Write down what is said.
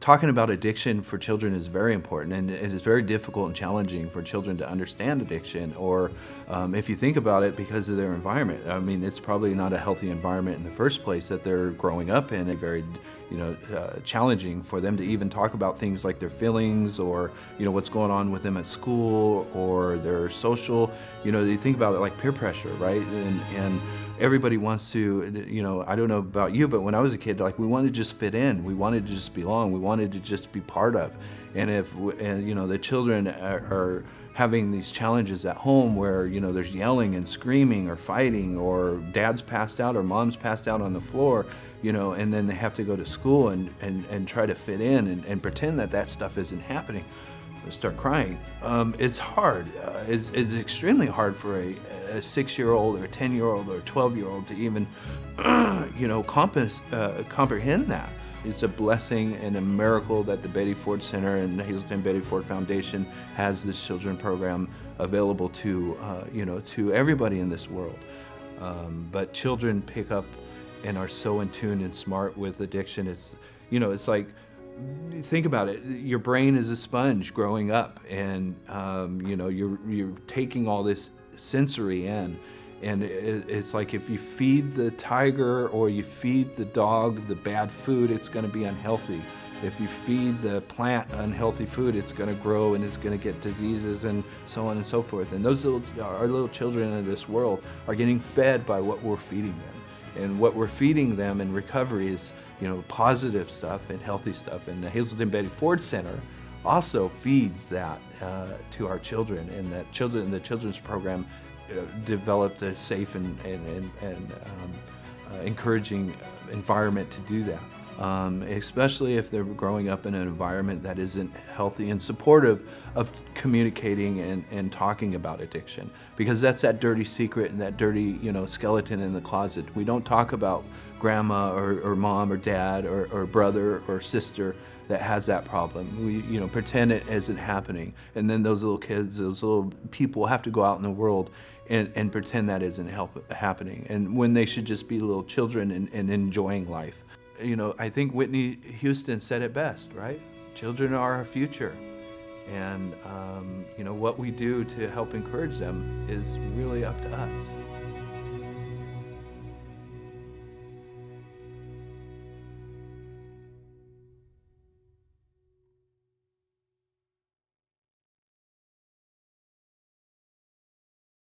talking about addiction for children is very important, and it is very difficult and challenging for children to understand addiction, or if you think about it, because of their environment. I mean, it's probably not a healthy environment in the first place that they're growing up in. It's very, challenging for them to even talk about things like their feelings, or what's going on with them at school or their social. You think about it like peer pressure, right? And everybody wants to, I don't know about you, but when I was a kid, like, we wanted to just fit in. We wanted to just belong. We wanted to just be part of. And if, the children are having these challenges at home where, there's yelling and screaming or fighting, or dad's passed out or mom's passed out on the floor, and then they have to go to school and try to fit in and pretend that stuff isn't happening. Start crying. It's hard. It's extremely hard for a 6-year-old or a 10-year-old or a 12-year-old to even, comprehend that. It's a blessing and a miracle that the Betty Ford Center and the Hazelton Betty Ford Foundation has this children program available to, to everybody in this world. But children pick up and are so in tune and smart with addiction. It's like, think about it. Your brain is a sponge growing up, and you're taking all this sensory in, and it's like, if you feed the tiger or you feed the dog the bad food, it's going to be unhealthy. If you feed the plant unhealthy food, it's going to grow and it's going to get diseases and so on and so forth. And our little children in this world are getting fed by what we're feeding them. And what we're feeding them in recovery is, positive stuff and healthy stuff. And the Hazelton Betty Ford Center also feeds that to our children. And the children's program developed a safe and encouraging environment to do that. Especially if they're growing up in an environment that isn't healthy and supportive of communicating and talking about addiction. Because that's that dirty secret and that dirty, skeleton in the closet. We don't talk about grandma or mom or dad or brother or sister that has that problem. We, pretend it isn't happening. And then those little kids, those little people have to go out in the world and pretend that isn't happening. And when they should just be little children and enjoying life. I think Whitney Houston said it best, right? Children are our future. And, what we do to help encourage them is really up to us.